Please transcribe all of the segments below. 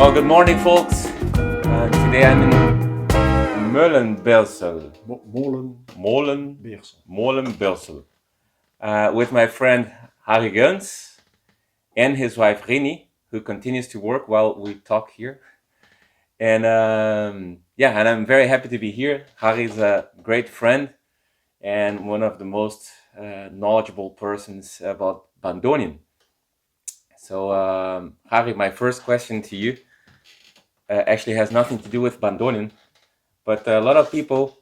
Well, good morning, folks. Today I'm in Molenbeersel. Molenbeersel. With my friend Harry Geuns and his wife Riny, who continues to work while we talk here. And and I'm very happy to be here. Harry's a great friend and one of the most knowledgeable persons about Bandonian. So, Harry, my first question to you actually has nothing to do with Bandonian, but a lot of people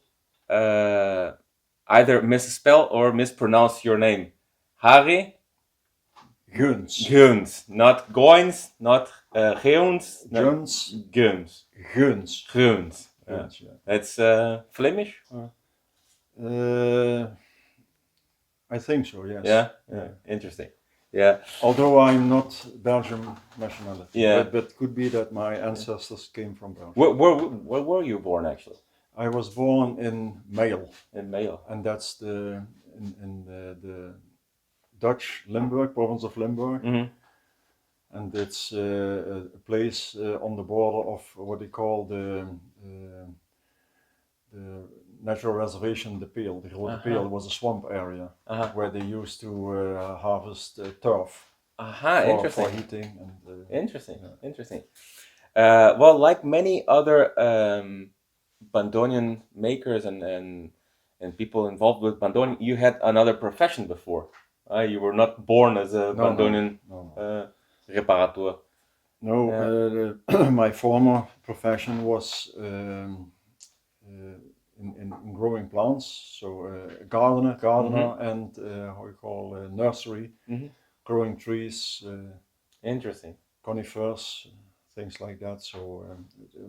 either misspell or mispronounce your name. Harry Geuns. Geuns, not Geuns, not Geuns. Geuns. Geuns. Geuns. Geuns. Geuns, yeah. That's Flemish? I think so, yes. Yeah. Interesting. Yeah. Although I'm not Belgian nationality, Yeah. but could be that my ancestors came from Belgium. Where were you born actually? I was born in Meel, In Meel. and that's in the Dutch Limburg, province of Limburg, and it's a place on the border of what they call the natural reservation, the Peel. The Grote Peel was a swamp area where they used to harvest turf Interesting. for heating. And, Interesting. yeah. Interesting. Well, like many other Bandonian makers and people involved with Bandonian, you had another profession before. You were not born as a Bandonian reparateur. No, my former profession was in growing plants, so gardener, and how you call nursery, growing trees. Interesting. Conifers, things like that. So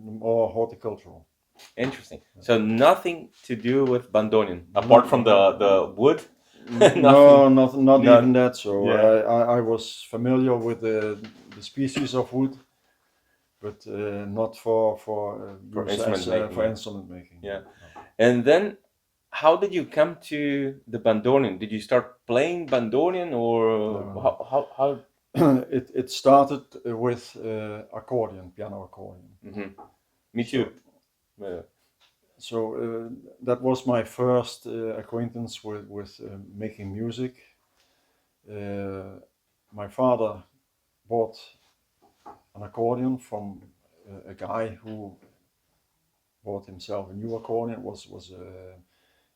more horticultural. Interesting. So nothing to do with Bandonian apart from the wood. No, not even that. So I was familiar with the species of wood, but not for instrument making. Yeah. And then, how did you come to the Bandonian? Did you start playing Bandonian, or how? It started with accordion, piano accordion. Me too. So that was my first acquaintance with making music. My father bought an accordion from a guy who bought himself a new accordion. It was a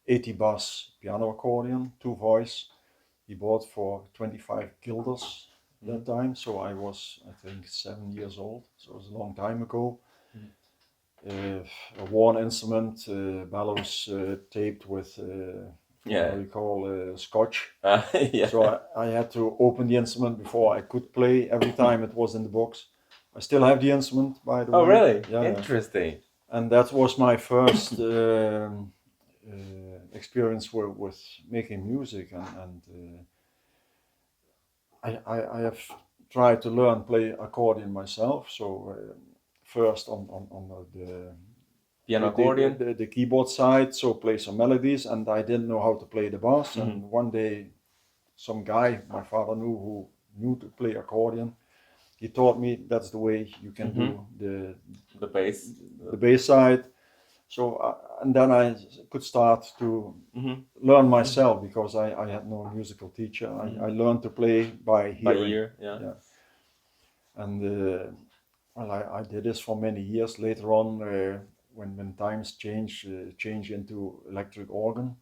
80 bass piano accordion, 2 voice. He bought for 25 guilders that time. So I was, I think, 7 years old. So it was a long time ago. A worn instrument, bellows taped with what you call scotch. So I had to open the instrument before I could play. Every time it was in the box. I still have the instrument, by the way. Oh, really? Yeah. Interesting. And that was my first experience with making music, and I have tried to learn play accordion myself. So first on the piano accordion, the keyboard side, so play some melodies, and I didn't know how to play the bass. And one day, some guy my father knew who knew to play accordion, he taught me that's the way you can do the bass side. So and then I could start to learn myself, because I had no musical teacher. I learned to play by hearing. By ear, yeah. And well, I did this for many years. Later on, when times change into electric organ.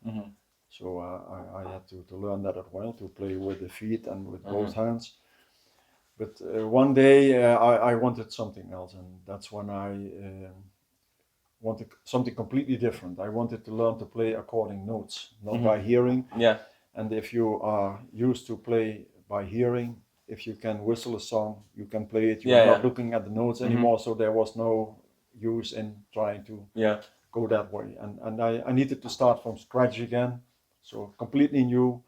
So I had to learn that as well, to play with the feet and with both hands. But one day I wanted something else, and that's when I wanted something completely different. I wanted to learn to play according notes, not by hearing. Yeah. And if you are used to play by hearing, if you can whistle a song, you can play it. You're not looking at the notes anymore, so there was no use in trying to go that way. And I needed to start from scratch again, so completely new.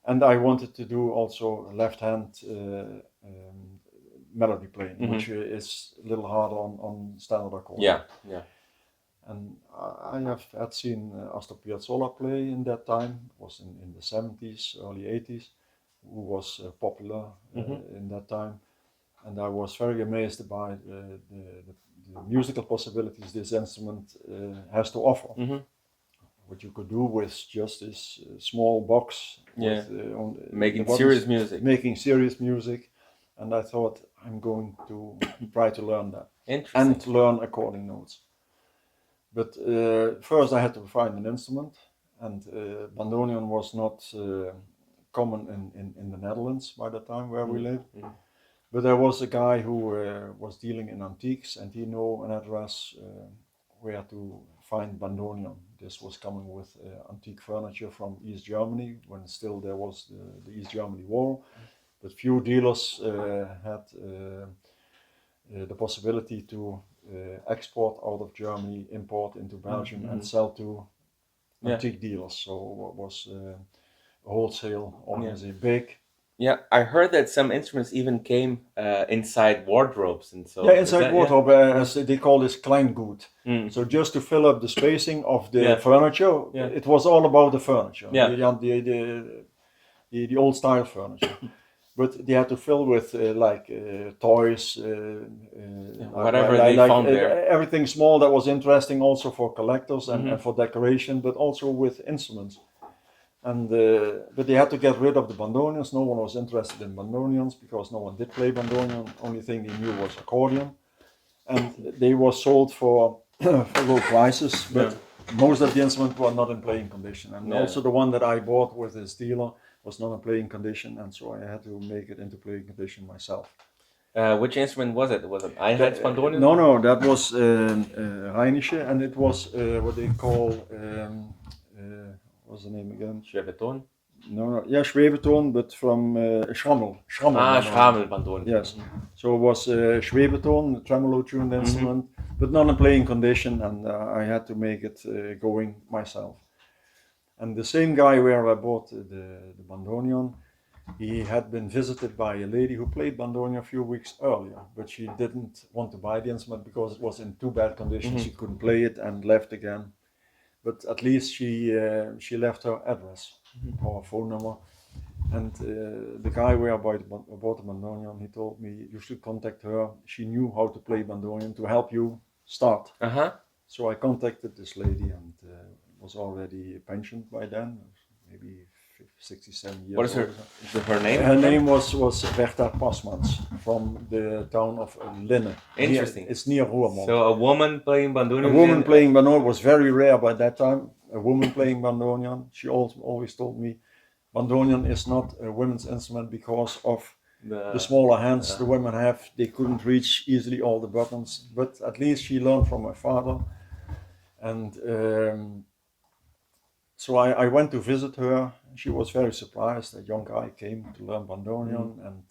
And I wanted to do also left hand melody playing, which is a little harder on standard accordion. Yeah. And I had seen Astor Piazzolla play in that time. It was in the 70s, early 80s, who was popular in that time. and I was very amazed by the musical possibilities this instrument has to offer. What you could do with just this small box, with, making serious music. Making serious music, and I thought I'm going to try to learn that Interesting. and learn according notes. But first I had to find an instrument, and bandoneon was not common in the Netherlands by the time where we lived. But there was a guy who was dealing in antiques, and he knew an address where to find bandoneon. This was coming with antique furniture from East Germany, when still there was the East Germany war. But few dealers had the possibility to export out of Germany, import into Belgium, and sell to antique dealers. So it was a wholesale organization, big. Yeah, I heard that some instruments even came inside wardrobes and so. Yeah, inside wardrobe, as they call this Kleingut. So just to fill up the spacing of the furniture, it was all about the furniture, the old style furniture. But they had to fill with toys, whatever they found there. Everything small that was interesting also for collectors and for decoration, but also with instruments. And but they had to get rid of the bandoneons. No one was interested in bandoneons because no one did play bandoneon. Only thing they knew was accordion, and they were sold for low prices. But most of the instruments were not in playing condition, and also the one that I bought with this dealer was not in playing condition, and so I had to make it into playing condition myself. Which instrument was it? Was it Einheitsbandoneon? No, that was Riny, and it was what they call. What's the name again? Schwebeton? No, yeah, Schwebeton, but from Schrammel. Schrammelbandoneon. Yes. So it was Schwebeton, tremolo tuned instrument, but not in playing condition, and I had to make it going myself. And the same guy where I bought the bandoneon, he had been visited by a lady who played bandoneon a few weeks earlier, but she didn't want to buy the instrument because it was in too bad condition. She couldn't play it and left again. But at least she left her address or phone number, and the guy where I bought the bandoneon, he told me you should contact her. She knew how to play bandoneon to help you start. So I contacted this lady, and was already pensioned by then, maybe 67 years. What is her name? Her name was Bertha Pasmans from the town of Linne. Interesting. It's near Roermond. So a woman playing bandoneon. A woman playing bandoneon was very rare by that time. A woman playing bandoneon. She always told me, bandoneon is not a women's instrument because of the smaller hands the women have. They couldn't reach easily all the buttons. But at least she learned from her father. And so I went to visit her. She was very surprised. A young guy came to learn bandoneon, and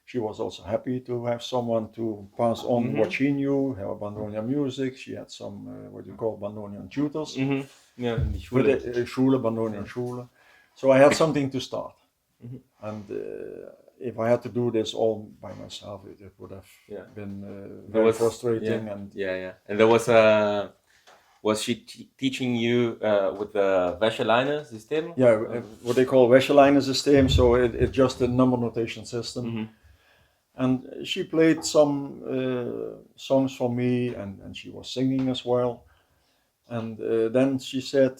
she was also happy to have someone to pass on what she knew, her bandoneon music. She had some what you call bandoneon tutors. Yeah, Schule, bandoneon Schule. So I had something to start. And if I had to do this all by myself, it would have been very frustrating. And there was she teaching you with the Wäscheleine system? Yeah, what they call Wäscheleine system. So it's just a number notation system. And she played some songs for me, and she was singing as well. And then she said,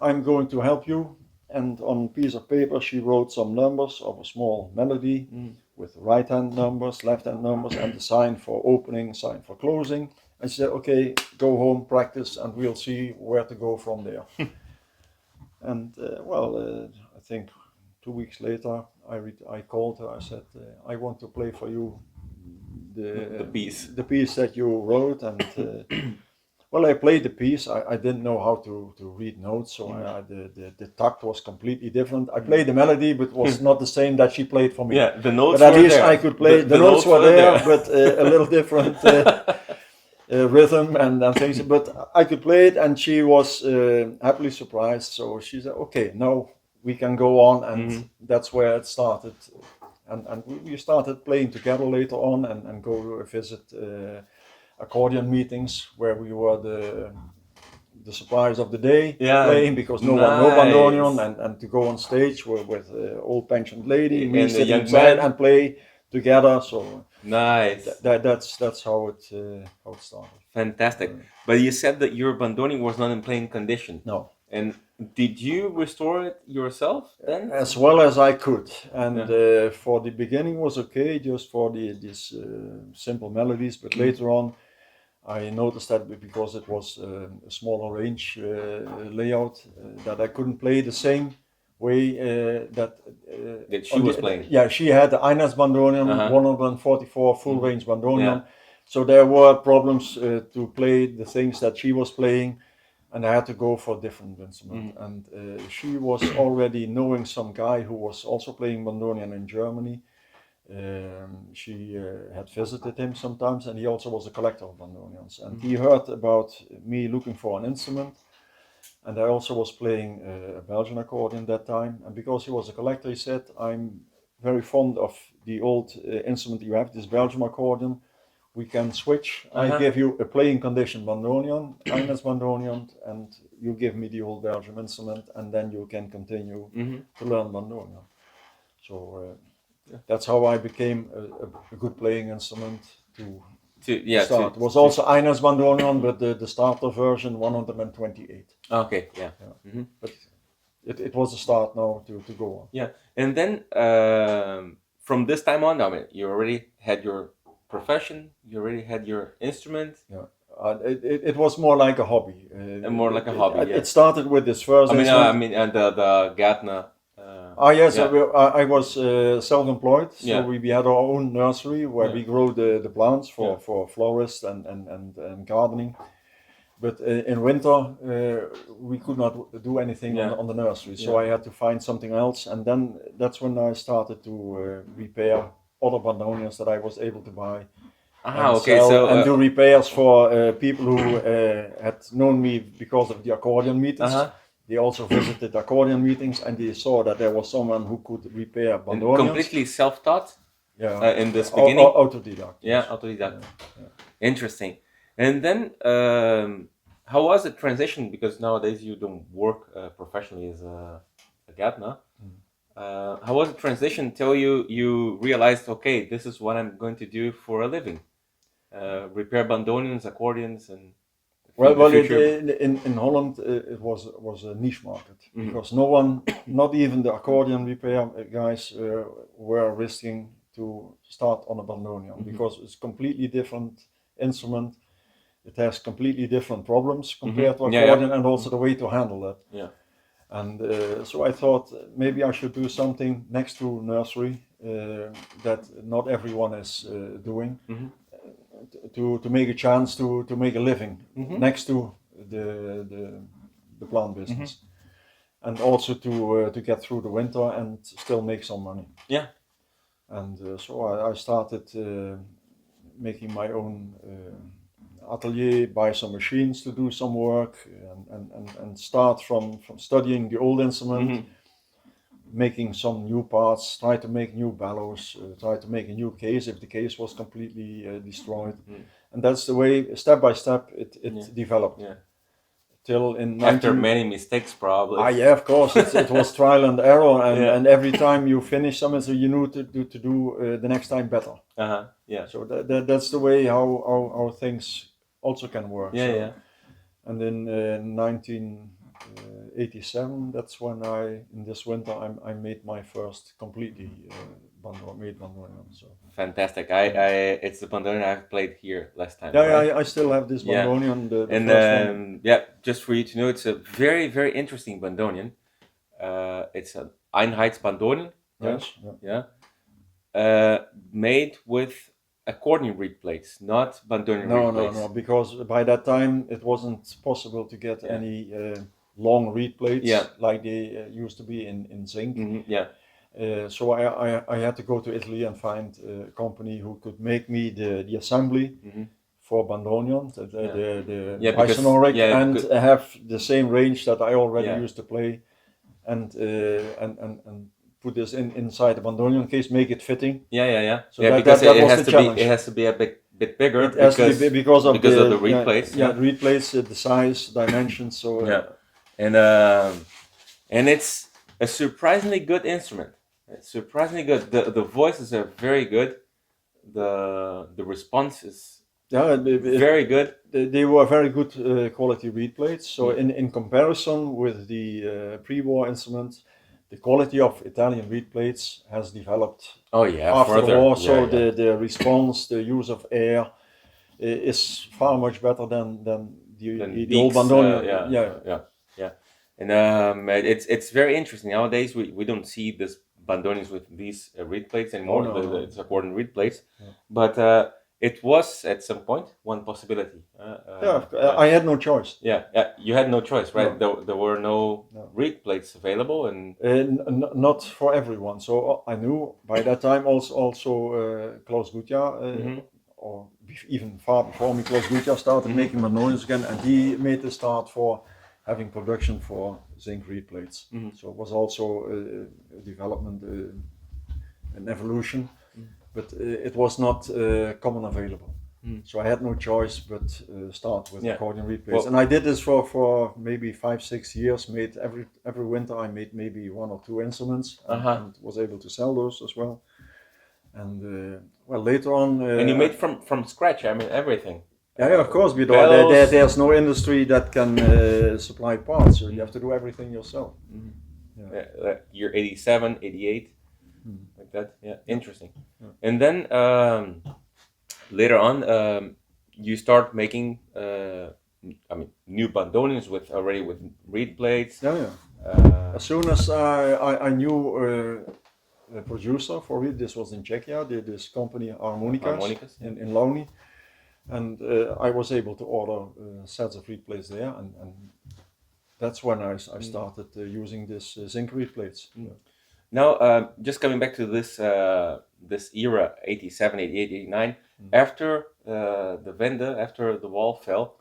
I'm going to help you. And on a piece of paper, she wrote some numbers of a small melody with right hand numbers, left hand numbers, and the sign for opening, sign for closing. And she said, okay, go home, practice, and we'll see where to go from there. And I think 2 weeks later, I called her. I said, I want to play for you the piece that you wrote. And well, I played the piece. I didn't know how to read notes, so the tact was completely different. I played the melody, but it was not the same that she played for me. Yeah, the notes. But at were least there. I could play. The notes were there, but a little different. Rhythm and things, but I could play it, and she was happily surprised. So she said, okay, now we can go on, and that's where it started. And we started playing together later on, and go visit accordion meetings where we were the surprise of the day playing, because no one knew bandoneon, and to go on stage with old pensioned lady, me sitting inside and play together. So Nice. that's how it started. Fantastic. But you said that your Bandoni was not in plain condition. No. And did you restore it yourself then? As well as I could, and for the beginning was okay, just for these simple melodies. But later on, I noticed that because it was a smaller range layout, that I couldn't play the same way that she was playing. Yeah, she had the Einer's Bandonion, 144 full range Bandonion. So there were problems to play the things that she was playing, and I had to go for a different instrument. And she was already knowing some guy who was also playing Bandonion in Germany. She had visited him sometimes, and he also was a collector of Bandonions. And he heard about me looking for an instrument, and I also was playing a Belgian accordion that time. And because he was a collector, he said, "I'm very fond of the old instrument you have, this Belgian accordion. We can switch. I give you a playing condition Bandonion, Ines Bandonion, and you give me the old Belgian instrument, and then you can continue to learn Bandonion." So that's how I became a good playing instrument to start. It was also Ines Bandonion, but the starter version 128. Okay, yeah. But it was a start now to go on. Yeah, and then from this time on, I mean, you already had your profession, you already had your instrument. Yeah, it was more like a hobby. More like a hobby. It started with this first. I mean, the Gärtner. Yes, I was self-employed, so we had our own nursery where we grow the plants for florists and gardening. But in winter, we could not do anything on the nursery, so I had to find something else. And then that's when I started to repair other Bandonions that I was able to buy. And do repairs for people who had known me because of the accordion meetings. They also visited accordion meetings, and they saw that there was someone who could repair Bandonions. Completely self-taught? Yeah. In this beginning? Autodidact. Yeah, autodidact. Yeah. Interesting. And then, how was the transition? Because nowadays you don't work professionally as a Gärtner. How was the transition till you realized, okay, this is what I'm going to do for a living? Repair Bandonions, accordions, and... Well, in Holland it was a niche market because no one, not even the accordion repair guys, were risking to start on a Bandonion because it's completely different instrument. It has completely different problems compared to accordion, and also the way to handle that. Yeah. And so I thought maybe I should do something next to nursery that not everyone is doing. To make a chance to make a living next to the plant business, and also to get through the winter and still make some money. Yeah. And so I started making my own atelier, buy some machines to do some work, and start from studying the old instrument. Making some new parts, try to make new bellows, try to make a new case if the case was completely destroyed. And that's the way, step by step, it developed. Yeah. Till after many mistakes, probably. Yeah, of course, it was trial and error, and every time you finish something, so you knew to do the next time better. Yeah. So that's the way how things also can work. Yeah, so. Yeah. And in 1987, that's when in this winter, I made my first completely made Bandonion. So fantastic! It's the Bandonion I've played here last time. Yeah, right? I still have this Bandonion. The and first one. Yeah, just for you to know, it's a very, very interesting Bandonion. It's an Einheits Bandonion. Right? Yes. Yeah. Made with accordion reed plates, not Bandonion reed plates. No, because by that time it wasn't possible to get any long reed plates like they used to be in zinc. So I had to go to Italy and find a company who could make me the assembly for Bandonion, the bisonoric, and have the same range that I already used to play, and put this inside the Bandonion case, make it fitting. So because it has to be a bit bigger. It has to be because of the reed plates. Reed plates, the size, dimensions. So and it's a surprisingly good instrument. It's surprisingly good. The voices are very good. The response is Yeah, very good. they were very good quality reed plates. So Mm. in comparison with the pre-war instruments, the quality of Italian reed plates has developed Oh yeah, after the further. war. Yeah, So yeah. the response, the use of air is far much better than Then the old beaks. Bandoneon. Yeah, Yeah, yeah, yeah. And it's very interesting nowadays. We don't see this bandonians with these reed plates oh anymore. no, no. It's accordion reed plates, Yeah. but it was at some point one possibility. Yeah, I had no choice. Yeah, yeah. You had no choice, right? No. There were no No. reed plates available, and Not for everyone. So I knew by that time also Klaus Gutjahr, Mhm. or even far before me, Klaus Gutjahr started making Bandonians again, and he made the start for having production for zinc reed plates. So it was also a development, an evolution, but it was not common available. So I had no choice but start with Yeah. accordion reed plates, Well- and I did this for maybe 5-6 years. Made every winter I made maybe 1 or 2 instruments, and was able to sell those as well. And well, later on, and you made from scratch. I mean everything. yeah, of course, Bellows. there's no industry that can supply parts, so you have to do everything yourself. Year 87, 88, like that. Yeah, interesting. Yeah. And then later on, you start making, I mean, new bandonians already with reed plates. Yeah, yeah. As soon as I knew a producer for it, this was in Czechia, this company Harmonicas, Yeah. in Launi, and I was able to order sets of reed plates there, and that's when I started using this zinc reed plates. Yeah. Now, just coming back to this era, 87, 88, 89, after the Wende, after the wall fell,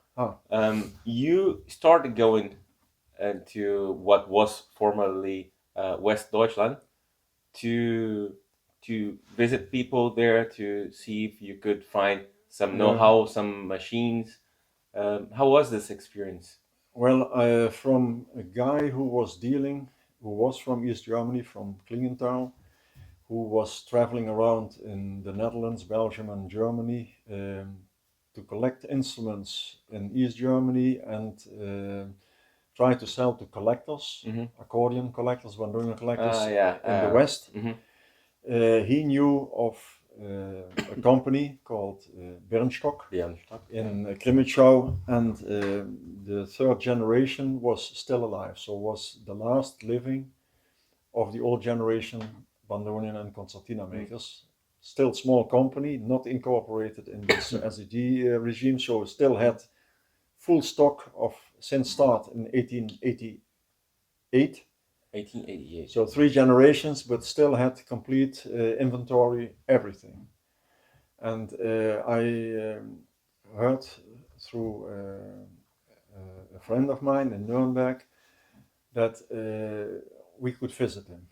you started going into what was formerly West Deutschland to visit people there to see if you could find some know-how, some machines. How was this experience? Well, from a guy who was from East Germany, from Klingenthal, who was traveling around in the Netherlands, Belgium, and Germany to collect instruments in East Germany and try to sell to collectors, accordion collectors, bandonion collectors in the West. He knew of a company called Bernstock in Krimitschau, and the third generation was still alive, so was the last living of the old generation bandonion and concertina makers. Still small company, not incorporated in this SED regime, so still had full stock of since start in 1888. 1888. So 3 generations, but still had complete inventory, everything. And I heard through a friend of mine in Nuremberg that we could visit him.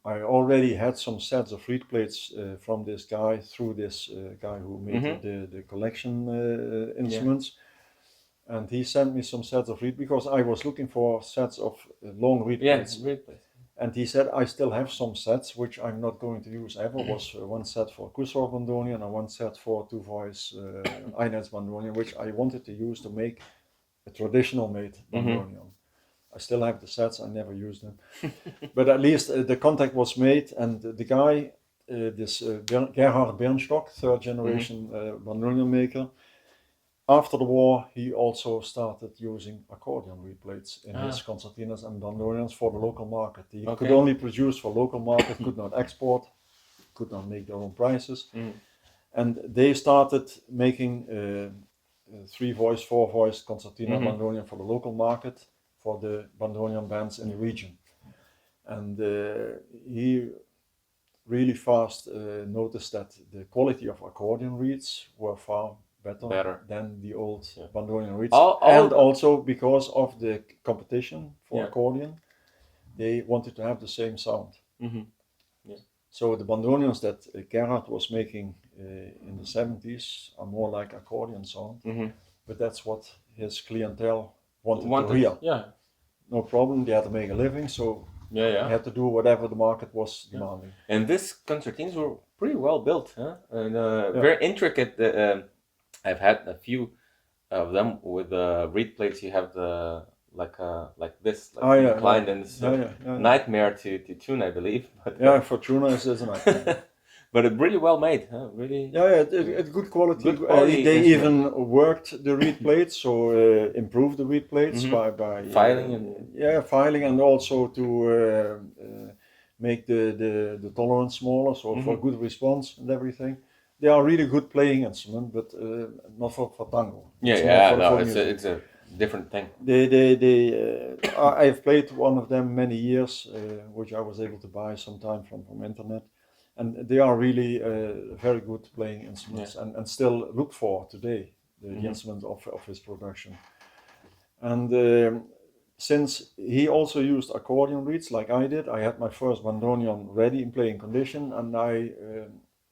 I already had some sets of reed plates from this guy through this guy who made the collection instruments. And he sent me some sets of reed because I was looking for sets of long reed plates. Reed plates. And he said, I still have some sets which I'm not going to use ever. Was one set for Kusor bandonion and one set for 2-voice Einheits bandonion, which I wanted to use to make a traditional made bandonion. I still have the sets, I never used them. But at least the contact was made, and the guy, this Gerhard Bernstock, third generation bandonion maker, after the war, he also started using accordion reed plates in his concertinas and bandonions for the local market. He could only produce for local market, could not export, could not make their own prices. And they started making 3-voice, 4-voice concertina bandonion for the local market, for the bandonion bands in the region. And he really fast noticed that the quality of accordion reeds were far better than the old bandonion reeds. And also because of the competition for accordion, they wanted to have the same sound. So the bandonions that Gerhard was making in the 70s are more like accordion sound, but that's what his clientele wanted to hear. Yeah. No problem, they had to make a living, so Yeah, I yeah. had to do whatever the market was demanding. And these concertinas were pretty well built, huh? And Yeah. very intricate. I've had a few of them with the reed plates. You have the like this, like inclined, and it's a nightmare to tune, I believe. But, Yeah, for tuners, it's a nightmare. but it's really well made, huh? Really. Yeah, it's good quality. Good quality They instrument. even worked the reed plates, so improved the reed plates by Filing and filing, and also to make the tolerance smaller, so for good response and everything. They are really good playing instrument, but not for tango. yeah, It's more yeah. for No, music. it's a different thing. I've played one of them many years, which I was able to buy sometime from internet, and they are really very good playing instruments, and still looked for today, the instrument of his production. And since he also used accordion reeds like I did, I had my first bandoneon ready in playing condition, and I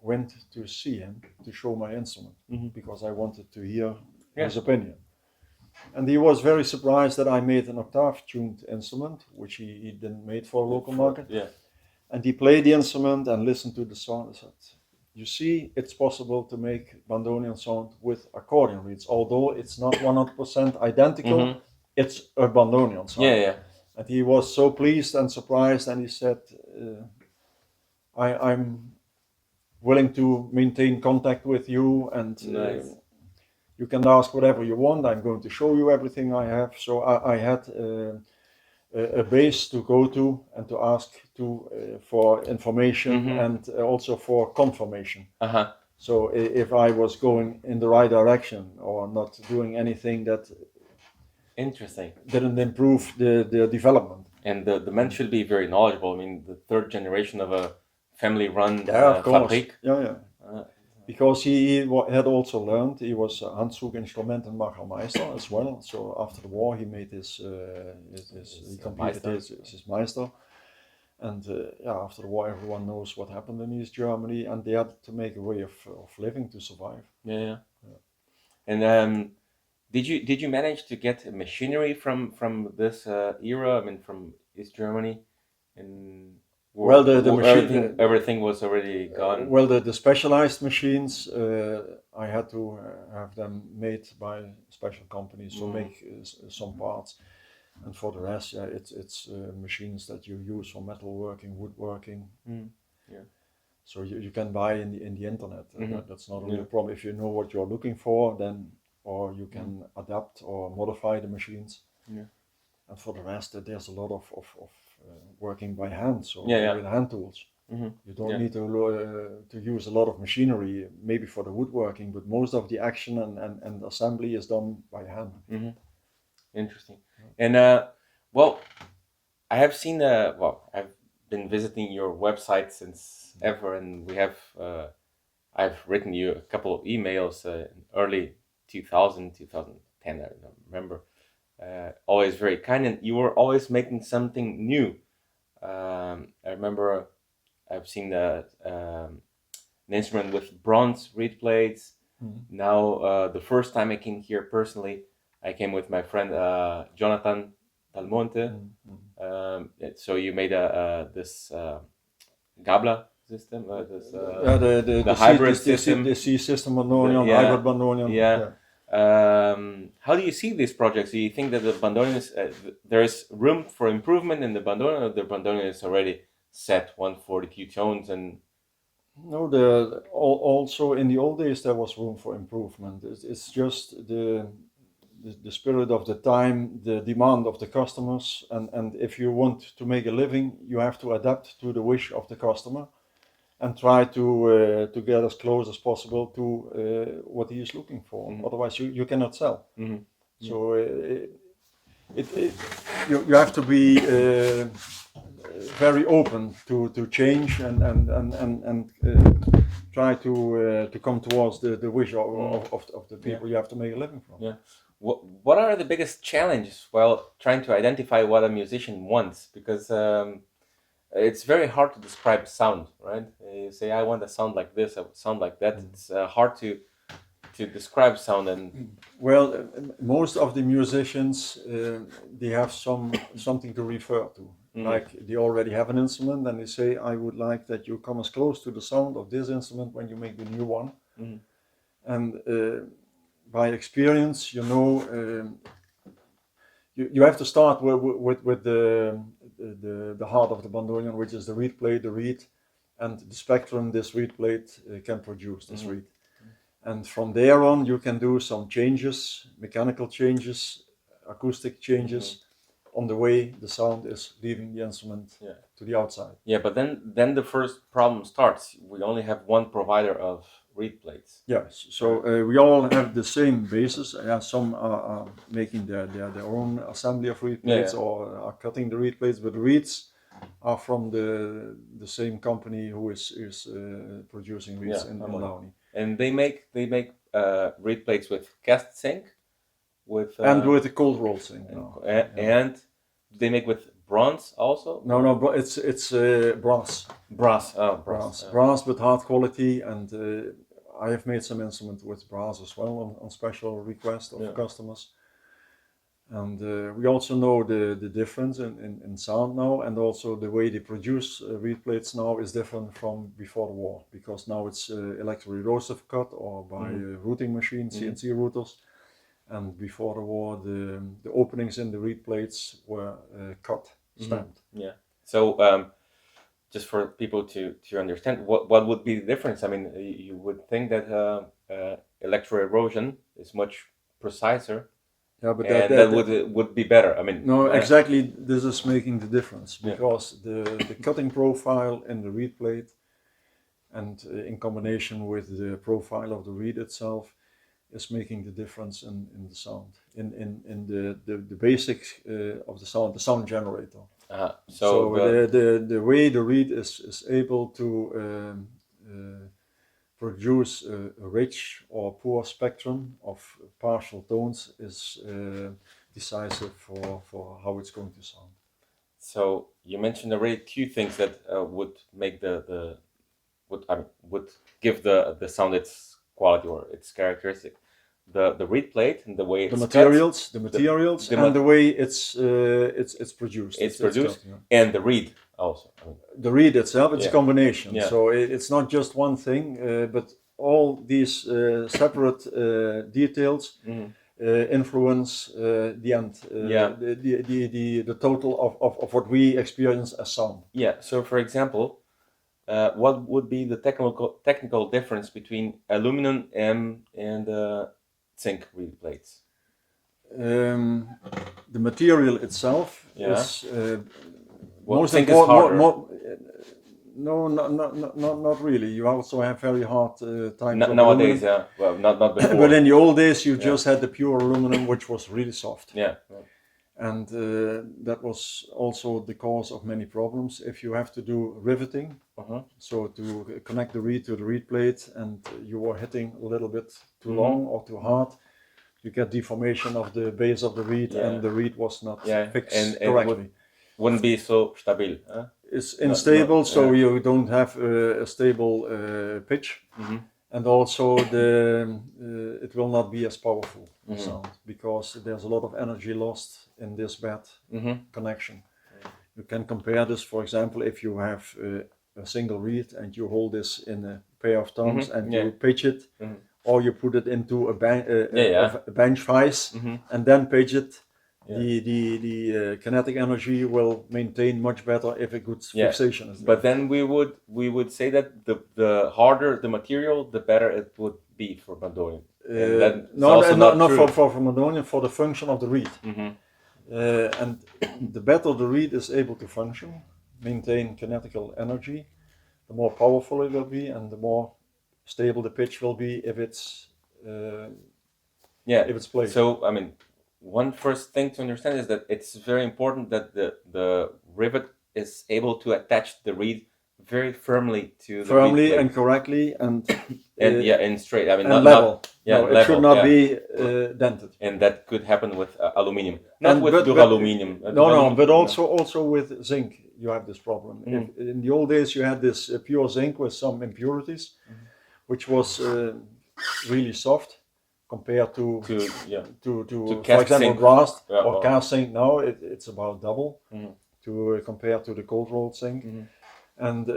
went to see him to show my instrument because I wanted to hear his opinion. And he was very surprised that I made an octave-tuned instrument, which he didn't make for a local market. Yeah. And he played the instrument and listened to the sound and said, "You see, it's possible to make bandoneon sound with accordion reeds, although it's not 100% identical. It's a bandoneon sound." Yeah, yeah. And he was so pleased and surprised, and he said, "I'm willing to maintain contact with you, and Nice. you can ask whatever you want. I'm going to show you everything I have." So I had a base to go to and to ask for information and also for confirmation. So if I was going in the right direction or not doing anything that Interesting. didn't improve the development. And the men should be very knowledgeable. I mean, the third generation of a family-run of course. fabriek. Yeah. Because he had also learned, he was Handzoog-Instrumentenmachermeister as well. So after the war, he made he completed his Meister. And after the war, everyone knows what happened in East Germany, and they had to make a way of living to survive. Yeah. And did you manage to get machinery from this era? I mean, from East Germany, and well, the machine, everything was already gone. Well, the specialized machines, I had to have them made by special companies, so make some parts. And for the rest, it's machines that you use for metalworking, woodworking. Yeah. So you can buy in the internet. That's not a real problem. If you know what you're looking for, then or you can adapt or modify the machines. Yeah. And for the rest, there's a lot of working by hand, so with hand tools. You don't need to use a lot of machinery, maybe for the woodworking, but most of the action and assembly is done by hand. Interesting. And well, I have seen I've been visiting your website since ever, and we have I've written you a couple of emails in early 2000, 2010, I don't remember. Always very kind, and you were always making something new. I remember I've seen an instrument with bronze reed plates. Now, the first time I came here personally, I came with my friend Jonathan Dalmonte. So you made this Gabla system, the hybrid system, the C system bandoneon, hybrid bandoneon. Yeah. How do you see these projects? Do you think that the bandoneon is there is room for improvement in the bandoneon, or the bandoneon is already set 142 tones? And no, also in the old days there was room for improvement. It's just the spirit of the time, the demand of the customers, and if you want to make a living, you have to adapt to the wish of the customer and try to get as close as possible to what he is looking for. Otherwise, you cannot sell. So you have to be very open to change and try to come towards the wish of the people you have to make a living from. Yeah. What are the biggest challenges while trying to identify what a musician wants? Because it's very hard to describe sound, right? You say, I want a sound like this, a sound like that. It's hard to describe sound. And well, most of the musicians they have something to refer to. Like they already have an instrument and they say, I would like that you come as close to the sound of this instrument when you make the new one. And by experience, you know, you have to start with the heart of the Bandonian, which is the reed plate, the reed, and the spectrum this reed plate can produce, this reed. And from there on, you can do some changes, mechanical changes, acoustic changes, on the way the sound is leaving the instrument to the outside. Yeah, but then the first problem starts. We only have one provider of reed plates. Yes, so we all have the same basis. Some are making their own assembly of reed plates or are cutting the reed plates, but the reeds are from the same company who is producing reeds in Downey. And they make reed plates with cast zinc, and with a cold roll zinc. And they make with bronze also. No, but it's brass. Brass. Brass with hard quality, and I have made some instruments with brass as well on special request of customers. And we also know the difference in sound now, and also the way they produce reed plates now is different from before the war, because now it's electro-erosive cut or by routing machines, CNC routers, and before the war the openings in the reed plates were cut, stamped. Yeah. So just for people to understand, what would be the difference? I mean, you would think that electro-erosion is much preciser. Yeah, but that would be better. I mean, no, exactly. This is making the difference, because the cutting profile in the reed plate, and in combination with the profile of the reed itself, is making the difference in the sound, in the basics of the sound generator. So the way the reed is able to produce a rich or poor spectrum of partial tones is decisive for how it's going to sound. So you mentioned already two things that would make would give the sound its quality or its characteristic. The reed plate and the way it's materials, cut, and the way it's produced. It's produced, cut, and the reed also. I mean, the reed itself, it's a combination. So it's not just one thing, but all these separate details influence the end, the total of what we experience as sound. Yeah. So, for example, what would be the technical difference between aluminum and zinc reed plates? The material itself is most zinc important. Is harder. No, not really. You also have very hard times nowadays. Yeah, well, not before. But in the old days, you just had the pure aluminum, which was really soft. Yeah. And that was also the cause of many problems. If you have to do riveting, so to connect the reed to the reed plate, and you were hitting a little bit too long or too hard, you get deformation of the base of the reed, and the reed was not fixed correctly. Wouldn't be so stable. It's unstable, so you don't have a stable pitch, and also it will not be as powerful sound, because there's a lot of energy lost in this bad connection. You can compare this, for example, if you have a single reed and you hold this in a pair of thumbs and you pitch it, or you put it into a bench vise and then pitch it. The kinetic energy will maintain much better if a good fixation is there. But then we would say that the harder the material, the better it would be for Banduran. Not for Banduran, for the function of the reed. And the better the reed is able to function, maintain kinetical energy, the more powerful it will be, and the more stable the pitch will be if it's played. So I mean, one first thing to understand is that it's very important that the rivet is able to attach the reed very firmly to the reed plate. And correctly and straight. I mean, and not level. level. It should not be dented. And that could happen with aluminium, not with duraluminum. But also with zinc, you have this problem. In the old days, you had this pure zinc with some impurities, which was really soft compared to for example, brass or cast zinc. Now it's about double. to compare to the cold rolled zinc. And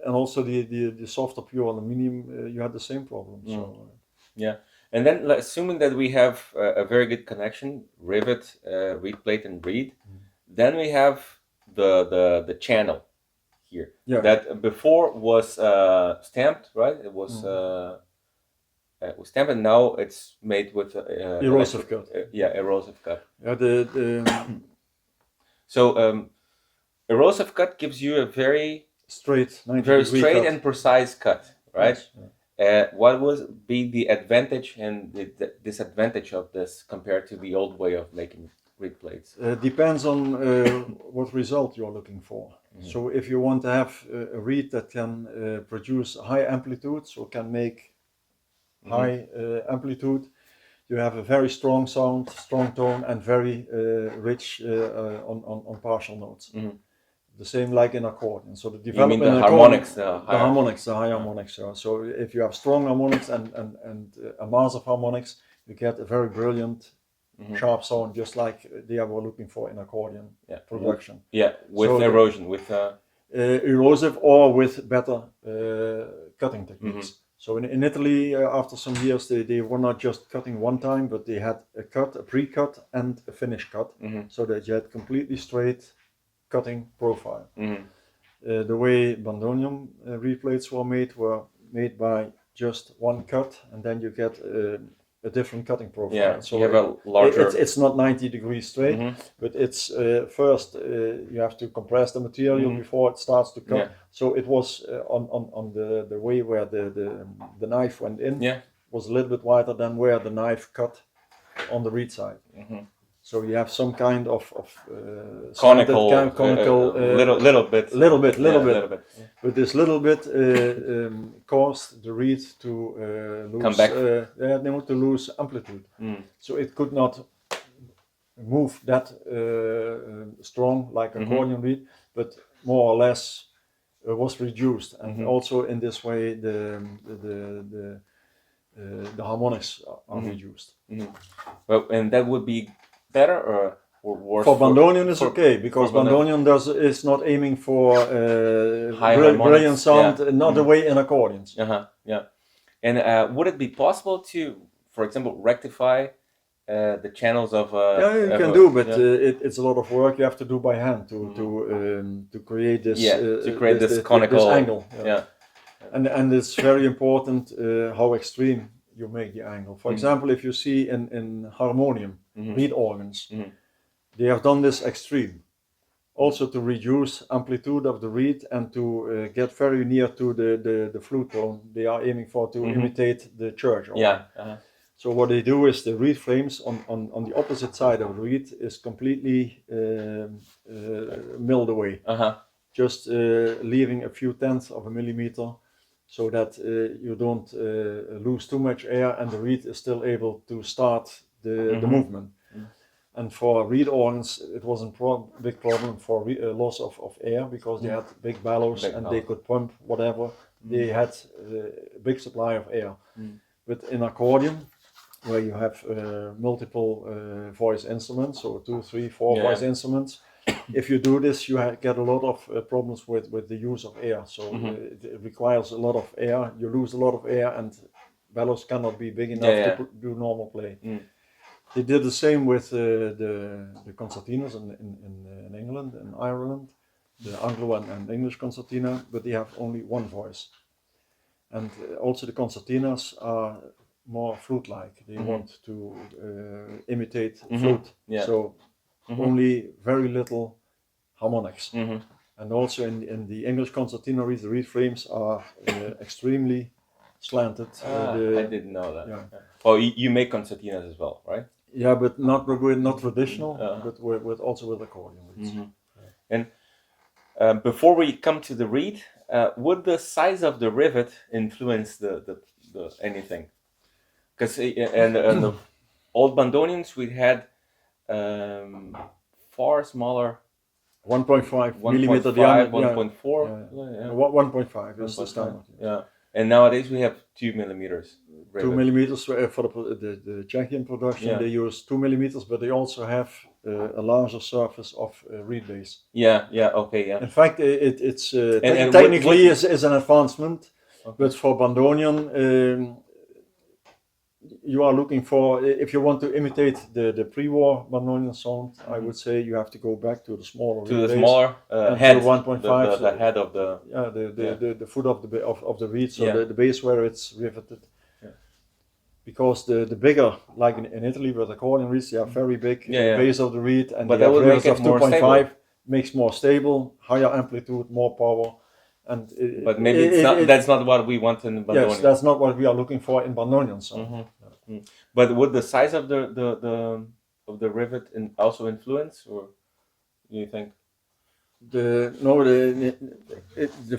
also the softer pure aluminium, you had the same problem. So yeah, and then assuming that we have a very good connection, rivet, reed plate, and reed, then we have the channel here that before was stamped, right? It was stamped, and now it's made with erosive cut. Erosive cut. Yeah, so erosive cut gives you a very straight, and precise cut, right? Yes. What would be the advantage and the disadvantage of this compared to the old way of making reed plates? Depends on what result you're looking for. So if you want to have a reed that can produce high amplitude, so can make high amplitude, you have a very strong sound, strong tone, and very rich on partial notes. The same like in accordion. So the development you mean the harmonics, the high harmonics. So if you have strong harmonics and a mass of harmonics, you get a very brilliant, sharp sound, just like they were looking for in accordion production. Yeah, with so erosion, with erosive or with better cutting techniques. So in Italy, after some years, they were not just cutting one time, but they had a cut, a pre-cut, and a finish cut, so that you had completely straight cutting profile. The way Banduran reed plates were made by just one cut, and then you get a different cutting profile. Yeah, so you have a larger. It's not 90 degrees straight, but it's first you have to compress the material before it starts to cut. Yeah. So it was on the way where the knife went in was a little bit wider than where the knife cut on the reed side. So you have some kind of conical, little bit. But this little bit caused the reed to lose. Come back. They want to lose amplitude. So it could not move that strong like accordion reed, but more or less was reduced. And also in this way the harmonics are reduced. Well, and that would be better or worse? For Bandoneon it's okay, because Bandoneon is not aiming for brilliant sound, not the way in accordions. Yeah. And would it be possible to, for example, rectify the channels of? You can do, but it's a lot of work you have to do by hand to create this. To create this conical this angle. And it's very important how extreme you make the angle. For example, if you see in harmonium, reed organs, they have done this extreme, also to reduce amplitude of the reed and to get very near to the flute tone they are aiming for, to imitate the church organ. So what they do is the reed frames on the opposite side of the reed is completely milled away, just leaving a few tenths of a millimeter, so that you don't lose too much air and the reed is still able to start the movement. And for reed organs, it was a big problem for loss of air, because they had big bellows they could pump whatever. They had a big supply of air. But in accordion, where you have multiple voice instruments, so 2, 3, 4 voice instruments, if you do this, you get a lot of problems with the use of air. So it requires a lot of air. You lose a lot of air, and bellows cannot be big enough to do normal play. They did the same with the concertinas in England and Ireland, the Anglo and English concertina, but they have only one voice. And also the concertinas are more flute-like. They want to imitate flute, so only very little harmonics. And also in the English concertina reeds, the reed frames are extremely slanted. I didn't know that. Well, you make concertinas as well, right? Yeah, but not traditional, but with also with accordion reeds. And before we come to the reed, would the size of the rivet influence the anything? Because in the old Bandonians we had far smaller. 1.5 millimeter diameter. 1.4. 1.5 is the standard. Yeah. And nowadays we have 2 millimeters. 2 millimeters for the Czechian production. They use 2 millimeters, but they also have a larger surface of reed base. Yeah, yeah, okay, yeah. In fact, it's And technically is an advancement, Okay. but for Bandonian, you are looking for, if you want to imitate the pre-war Bandonian sound, I would say you have to go back to the smaller to reed the base smaller and head, to 1.5. the head of the Yeah, the foot of the reed, so Yeah. the base where it's riveted. Yeah. Because the bigger, like in Italy with accordion reeds, they are very big Yeah. base of the reed, and But the that would make average it of more 2.5 makes more stable, higher amplitude, more power. And But maybe it's not. That's not what we want in Bandonian. Yes, that's not what we are looking for in Bandonian sound. Mm-hmm. But would the size of the rivet also influence, or do you think? The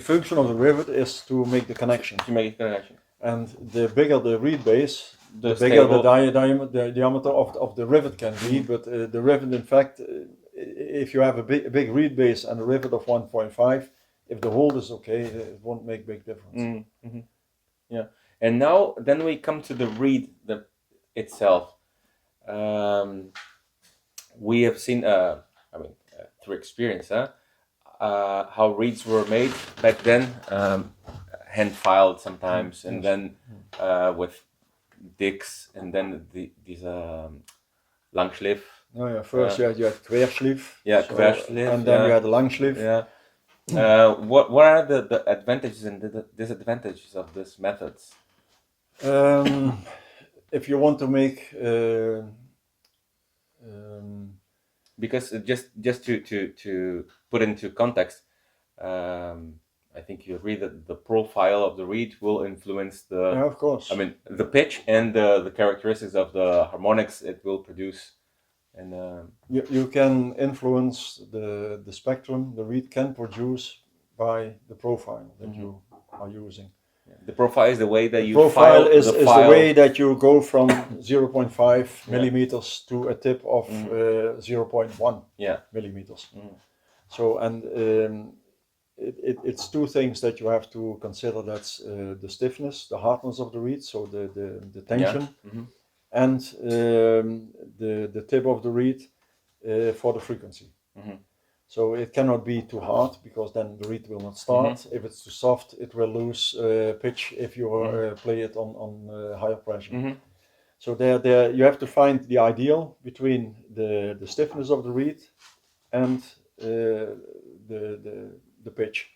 function of the rivet is to make the connection. To make a connection. And the bigger the reed base, the bigger stable- the diameter of the rivet can be. But the rivet, in fact, if you have a big reed base and a rivet of 1.5, if the hold is okay, it won't make big difference. Mm-hmm. Yeah. And now, then we come to the reed itself. We have seen, through experience, how reeds were made back then, hand filed sometimes, and then with dicks, and then these langsleeve. Oh yeah, first you had kveersleeve. Yeah, kveersleeve, and then yeah. you had the langsleeve. Yeah. What are the advantages and the disadvantages of these methods? If you want to make Because just to put into context, I think you agree that the profile of the reed will influence yeah, of course. I mean, the pitch and the characteristics of the harmonics it will produce. And you can influence the spectrum the reed can produce by the profile that you are using. the profile is the way that you Profile file is the the file. way that you go from 0.5 millimeters to a tip of 0.1 Yeah. millimeters. So, and it's two things that you have to consider. That's the stiffness, the hardness of the reed, so the tension, and the tip of the reed for the frequency. So it cannot be too hard, because then the reed will not start. If it's too soft, it will lose pitch if you play it on higher pressure. So there you have to find the ideal between the stiffness of the reed and the pitch.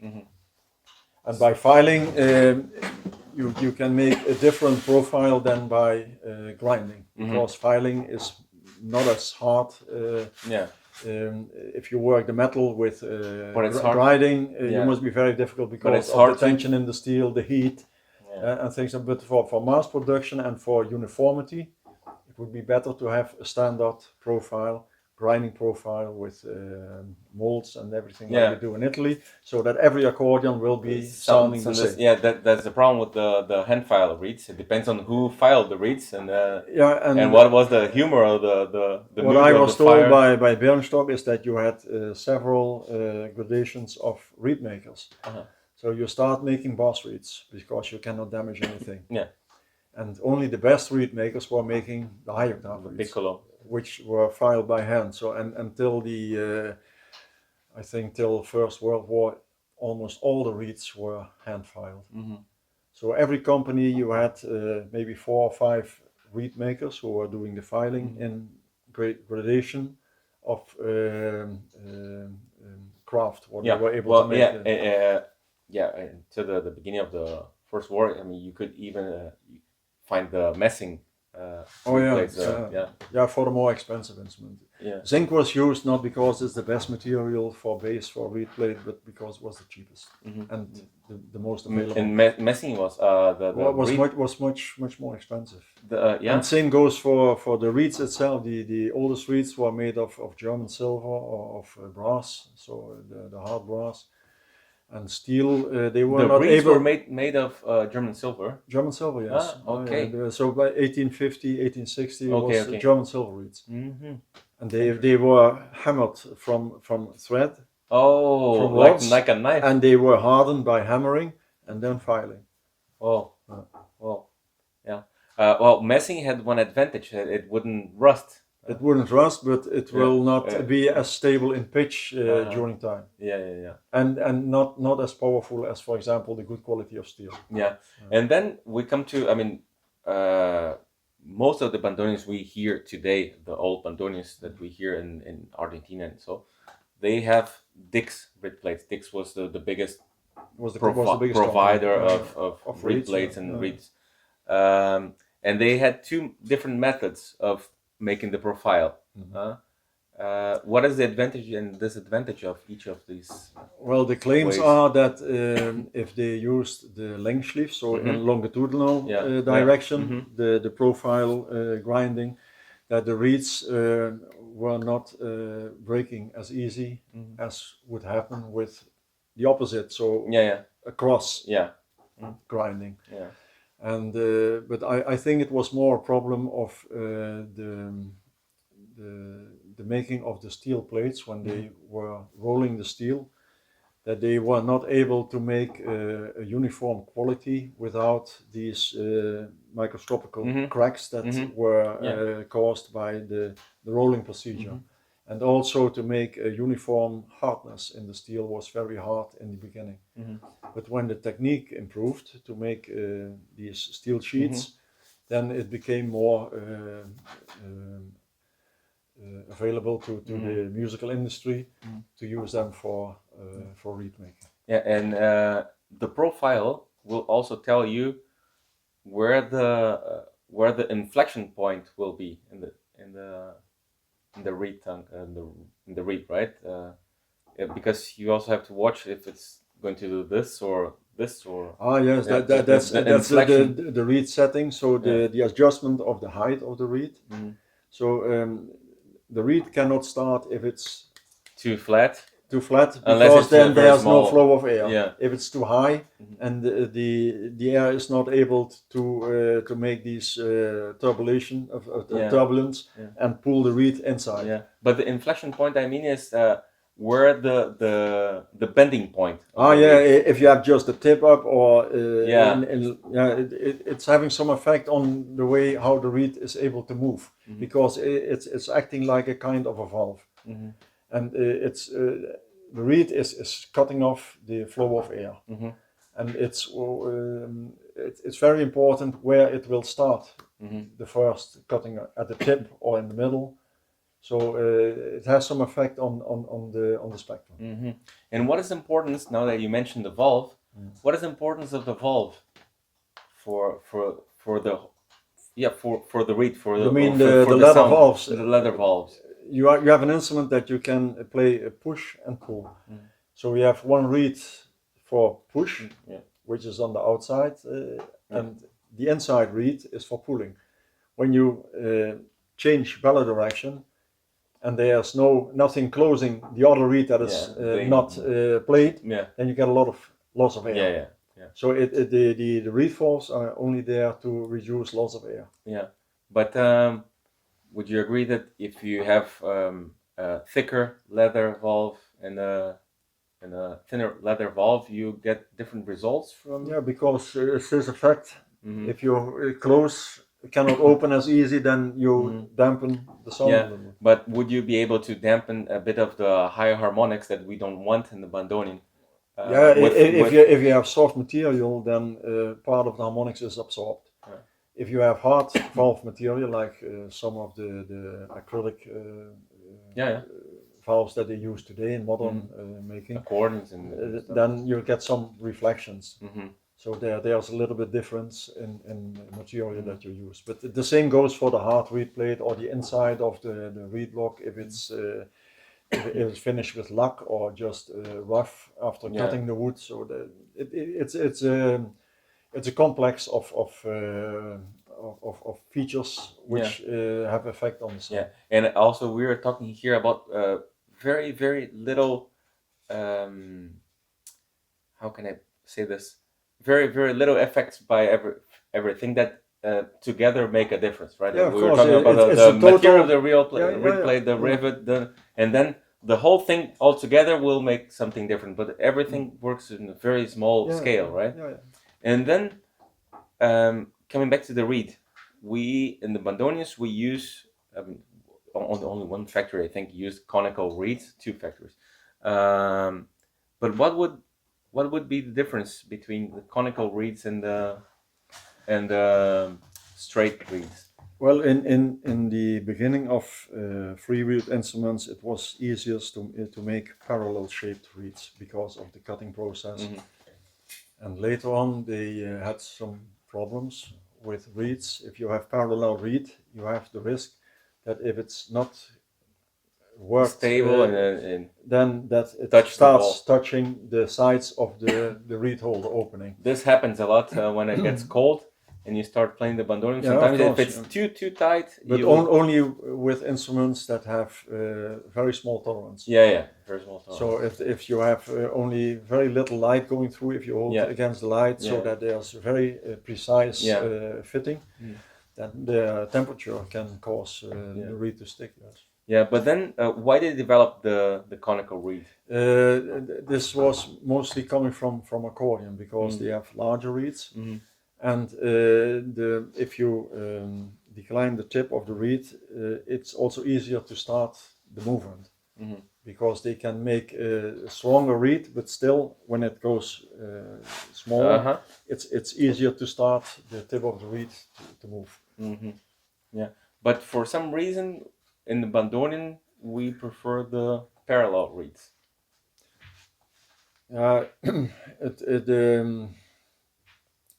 And by filing, you can make a different profile than by grinding, because filing is not as hard. If you work the metal with grinding, you must be very difficult because of the tension in the steel, the heat, and things. But for mass production and for uniformity, it would be better to have a standard profile, grinding profile with molds and everything like we do in Italy, so that every accordion will be sounding the same. Yeah, that's the problem with the hand file reeds. It depends on who filed the reeds and what was the humor of the what mood I of was the told fire. by Bernstock is that you had several gradations of reed makers. So you start making boss reeds because you cannot damage anything. And only the best reed makers were making the high octave reeds, Piccolo, which were filed by hand. So until the I think till First World War, almost all the reeds were hand filed. So every company you had maybe 4 or 5 reed makers who were doing the filing in great gradation of craft. What they were able to make. Until the beginning of the First War, I mean, you could even find the messing. Plates, for the more expensive instrument. Zinc was used not because it's the best material for bass for reed plate, but because it was the cheapest and the most available. And messing was much more expensive. And same goes for the reeds itself. The oldest reeds were made of German silver or of brass, so the hard brass. And steel, they were not reeds able. Were made of German silver. German silver, yes. Okay. So by 1850, 1860, it was German silver reeds, and they were hammered from thread. Oh, from rods, like a knife. And they were hardened by hammering and then filing. Well, messing had one advantage: it wouldn't rust. It wouldn't rust, but it will not Yeah. be as stable in pitch during time, Yeah. and not as powerful as, for example, the good quality of steel. Yeah. And then we come to, I mean, most of the bandoneons we hear today, the old bandoneons that we hear in Argentina and so, they have Dix reed plates. Dix was the biggest Was the biggest provider company, of reed reeds, plates and reeds. And they had two different methods of making the profile. What is the advantage and disadvantage of each of these? Well, the claims ways? are that if they used the length sleeve, so in longitudinal direction, the profile grinding, that the reeds were not breaking as easy as would happen with the opposite, so across grinding. Yeah. And but I think it was more a problem of the making of the steel plates when they were rolling the steel, that they were not able to make a uniform quality without these microscopical cracks that were caused by the rolling procedure. And also to make a uniform hardness in the steel was very hard in the beginning. But when the technique improved to make these steel sheets, then it became more available to the musical industry to use them for reed making. Yeah, and the profile will also tell you where the inflection point will be in the reed tongue, in the reed, right? Because you also have to watch if it's going to do this or this or. Ah yes, that's the reed setting. So the adjustment of the height of the reed. So the reed cannot start if it's too flat. Because then there's no flow of air. Yeah. If it's too high and the air is not able to make these turbulence and pull the reed inside. Yeah, but the inflection point I mean is where the bending point. If you have just a tip up or it's having some effect on the way how the reed is able to move because it's acting like a kind of a valve. And it's the reed is cutting off the flow of air, and it's very important where it will start. The first cutting at the tip or in the middle, so it has some effect on the spectrum. And what is the importance now that you mentioned the valve? What is the importance of the valve for the reed for the? You mean the leather valves? The leather valves. You have an instrument that you can play a push and pull. So we have one reed for push, which is on the outside, and the inside reed is for pulling. When you change bellow direction, and there's nothing closing the other reed that is not played, then you get a lot of loss of air. So the reed valves are only there to reduce loss of air. Yeah, but. Would you agree that if you have a thicker leather valve and a thinner leather valve, you get different results from? Yeah, because it's this effect. If you close, cannot open as easy, then you dampen the sound a little bit. But would you be able to dampen a bit of the higher harmonics that we don't want in the bandoneon? If you have soft material, then part of the harmonics is absorbed. If you have hard valve material, like some of the acrylic valves that they use today in modern making, accordions, then you get some reflections. So there's a little bit difference in material that you use. But the same goes for the hard reed plate or the inside of the reed block if it's finished with lac or just rough after cutting the wood. So it's a complex of features which have effect on the sound. Yeah, and also we are talking here about very, very little. How can I say this? Very, very little effects by everything that together make a difference, right? Yeah, of we were course. talking about the material of the reed plate, the rivet, and then the whole thing all together will make something different. But everything works in a very small scale, right? And then coming back to the reed, we in the bandoneons we use only one factory I think used conical reeds, 2 factories. But what would be the difference between the conical reeds and the straight reeds? Well, in the beginning of free-wheeled instruments, it was easiest to make parallel-shaped reeds because of the cutting process. And later on, they had some problems with reeds. If you have parallel reed, you have the risk that if it's not worked Stable and then that it touch the starts ball. touching the sides of the reed holder opening. This happens a lot when it gets cold and you start playing the bandoneon. Yeah, of Sometimes if course, it's yeah. too tight, But you only with instruments that have very small tolerance. yeah, very small tolerance. So if you have only very little light going through, if you hold Yeah. against the light, so Yeah. that there's very precise Yeah. fitting, then the temperature can cause Yeah. the reed to stick. Yes. Yeah, but then why did they develop the conical reed? This was mostly coming from accordion because they have larger reeds, and if you decline the tip of the reed, it's also easier to start the movement because they can make a stronger reed, but still when it goes smaller, it's easier to start the tip of the reed to move. Yeah, but for some reason in the bandoneon we prefer the parallel reeds.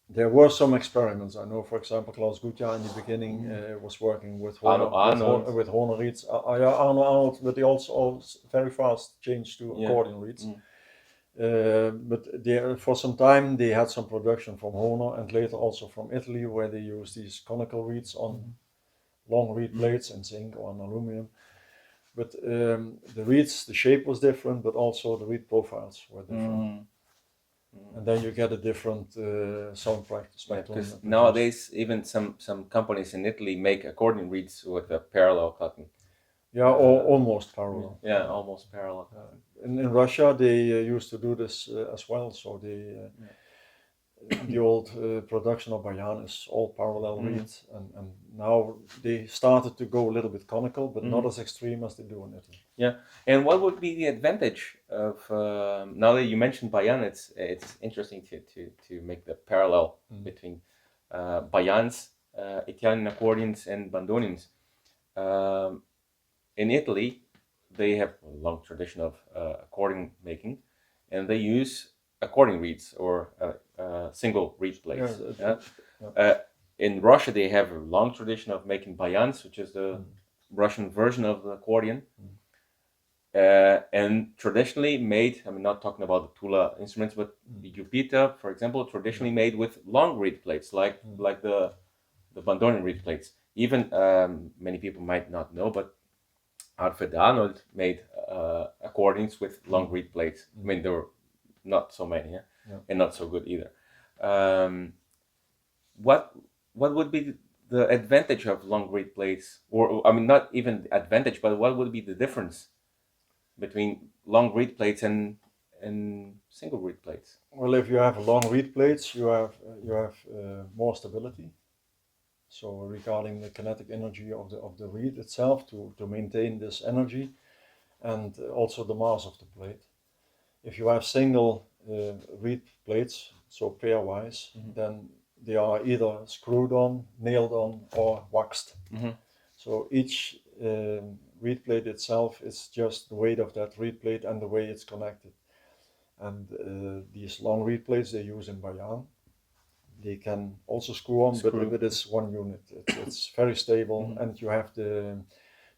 There were some experiments. I know, for example, Klaus Gutjahr in the beginning was working with Horner reeds. Arno Arnold, but they also very fast changed to accordion reeds. But for some time they had some production from Horner and later also from Italy, where they used these conical reeds on long reed plates in zinc or on aluminum. But the reeds, the shape was different, but also the reed profiles were different. And then you get a different sound spectrum. Because nowadays even some companies in Italy make accordion reeds with a parallel cutting. Yeah, or almost parallel. Yeah, almost parallel. In Russia, they used to do this as well. So the old production of bayan is all parallel reeds, and now they started to go a little bit conical, but not as extreme as they do in Italy. Yeah, and what would be the advantage of now that you mentioned bayan? It's interesting to make the parallel between bayans, Italian accordions, and bandoneons. In Italy, they have a long tradition of accordion making, and they use accordion reeds or single reed plates. In Russia, they have a long tradition of making bayans, which is the Russian version of the accordion. And traditionally made, I'm not talking about the Tula instruments, but the Jupiter, for example, traditionally made with long reed plates, like the bandoneon reed plates. Even many people might not know, but Alfred Arnold made accordions with long reed plates. I mean, there were not so many, and not so good either. What would be the advantage of long reed plates, or I mean, not even advantage, but what would be the difference between long reed plates and single reed plates? Well, if you have long reed plates, you have more stability. So regarding the kinetic energy of the reed itself to maintain this energy, and also the mass of the plate. If you have single reed plates, so pairwise, then they are either screwed on, nailed on, or waxed. So each reed plate itself is just the weight of that reed plate and the way it's connected. And these long reed plates they use in bayan, they can also screw on, but it's one unit. It's very stable, and you have the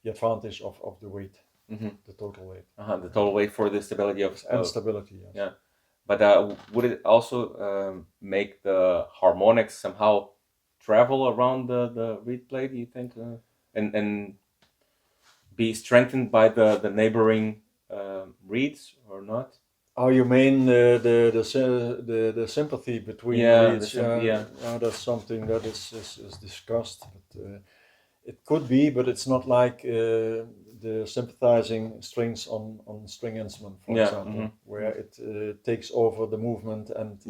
advantage of the weight, the total weight. The total weight for the stability of stability. Yes. Yeah, but would it also make the harmonics somehow travel around the reed plate? Do you think, and be strengthened by the neighboring reeds or not? Oh, you mean the sympathy between reeds? That's something that is discussed. But, it could be, but it's not like the sympathizing strings on string instrument, for example, where it takes over the movement. And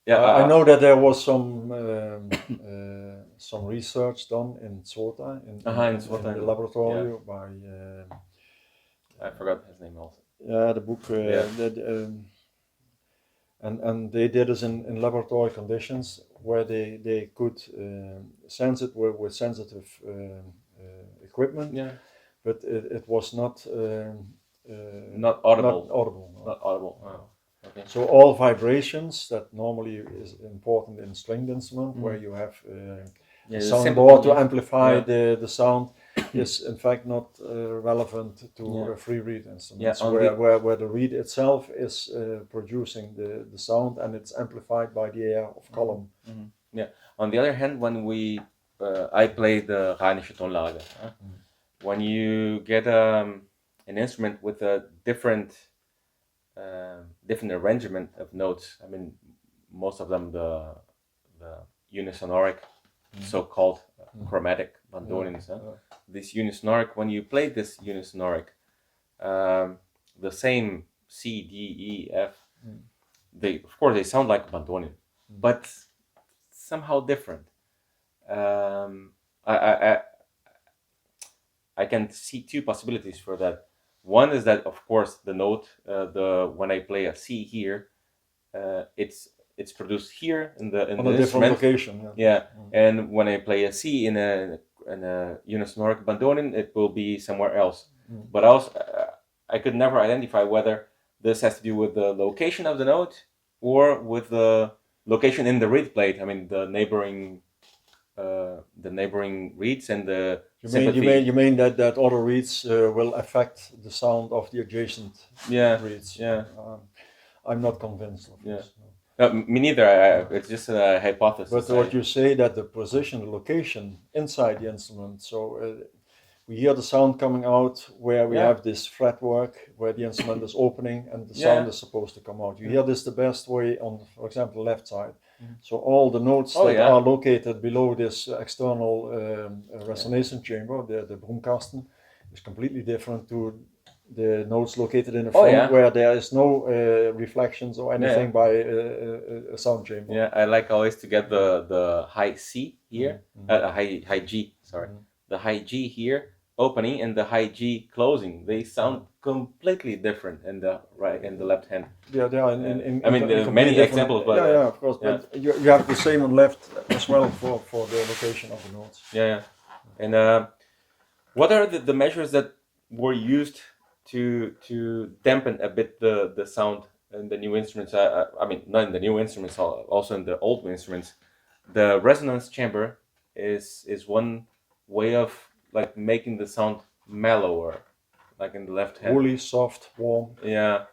I know that there was some research done in Zota in Zota, the laboratory yeah. by I forgot his name also. the book Yeah. and they did this in laboratory conditions where they could sense it with sensitive equipment, Yeah. but it was not Not audible. Not audible. No. Not audible. Oh, okay. So all vibrations that normally is important in stringed instrument, where you have Yeah, a the soundboard to sympathy. amplify Yeah. the sound, is in fact not relevant to Yeah. free reed instruments, Yeah, on where the reed itself is producing the sound and it's amplified by the air of column. Yeah. On the other hand, when I play the Rheinische Tonlage, when you get an instrument with a different arrangement of notes, I mean, most of them the unisonoric, so-called chromatic bandonins. This unisonoric, when you play this unisonoric, the same C, D, E, F, they of course they sound like bandonin, but somehow different. I I can see two possibilities for that. One is that of course the note, when I play a C here, it's produced here in the On a different instrument. location. Yeah, and when I play a C in a unisonoric bandonin, it will be somewhere else. But also, I could never identify whether this has to do with the location of the note or with the location in the reed plate. I mean, the neighboring reeds and the sympathy. You mean that other reeds will affect the sound of the adjacent reeds? Yeah. I'm not convinced of this. Me neither. It's just a hypothesis. But what you say, that the position, the location inside the instrument, so we hear the sound coming out where we have this fretwork where the instrument is opening and the sound is supposed to come out. You hear this the best way on, for example, the left side. So all the notes that are located below this external resonation chamber, the Brumkasten, is completely different to the notes located in the front, where there is no reflections or anything by a sound chamber. Yeah, I like always to get the high C here, high G, sorry. The high G here opening and the high G closing. They sound completely different in the right and the left hand. Yeah, they are. I mean, there are many examples, but yeah, of course. But you have the same on left as well for the location of the notes. Yeah. And what are the measures that were used to dampen a bit the sound in the new instruments? I mean, not in the new instruments, also in the old instruments. The resonance chamber is one way of like making the sound mellower, like in the left hand. Woolly, soft, warm. Yeah.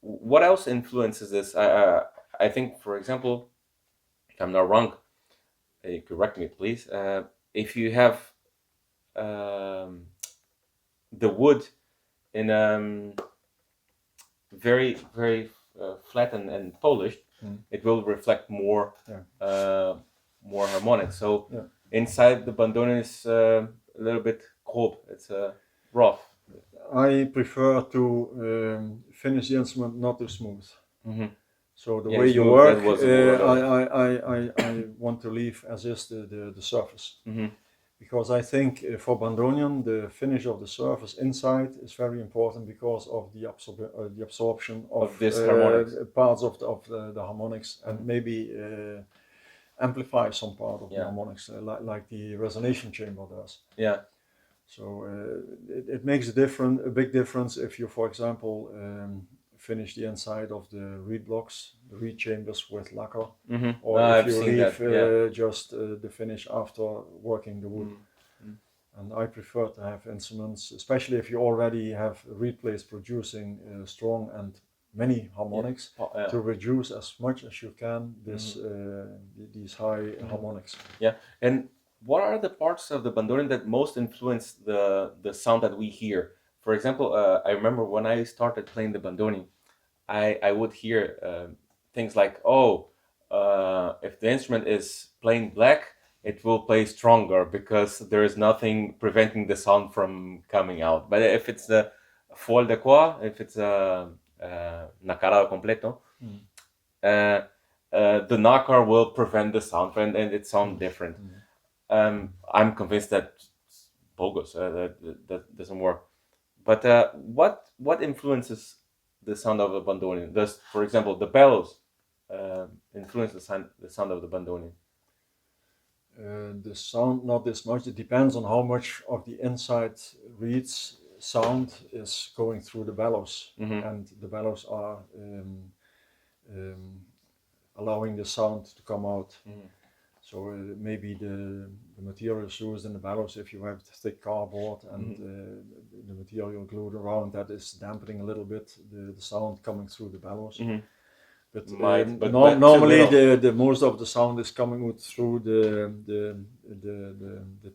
What else influences this? I think, for example, if I'm not wrong, correct me please. If you have the wood in very very flat and polished, it will reflect more more harmonics. So inside the bandoneon is a little bit grob. It's rough. I prefer to finish the instrument not too smooth. So the way you work, I want to leave as is the surface. Because I think for bandoneon, the finish of the surface inside is very important because of the absorption of this parts of the harmonics, and maybe amplify some part of the harmonics, like the resonation chamber does. Yeah. So it makes a big difference if you, for example, finish the inside of the reed blocks, the reed chambers with lacquer, or if you leave just the finish after working the wood. And I prefer to have instruments, especially if you already have reed plates producing strong and many harmonics, to reduce as much as you can these high harmonics. Yeah, and what are the parts of the bandoneon that most influence the sound that we hear? For example, I remember when I started playing the bandoneon, I would hear things like, if the instrument is playing black, it will play stronger because there is nothing preventing the sound from coming out. But if it's the foil de quoi, if it's a nacarado completo, the knocker will prevent the sound, and it sounds different. I'm convinced that bogus. That doesn't work. But what influences the sound of the bandoneon? Does, for example, the bellows influence the sound of the bandoneon? The sound, not this much. It depends on how much of the inside reeds sound is going through the bellows, and the bellows are allowing the sound to come out. So maybe the materials used in the bellows, if you have thick cardboard and the material glued around, that is dampening a little bit the sound coming through the bellows. But normally the most of the sound is coming out through the